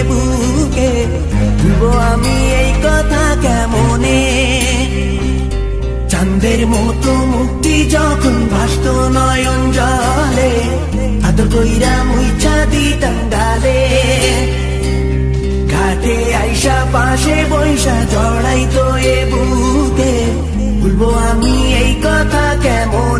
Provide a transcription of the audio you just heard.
বুকে, ভুলবো আমি এই কথা কেমনে। চাঁদের মতো মুক্তি যখন ভাসত নয়ন জলে, আদর কইরা মুইছা দিতাম গালে। ঘাটে আইসা পাশে বৈশা জড়াইতো এ বুকে, ভুলবো আমি এই কথা কেমন।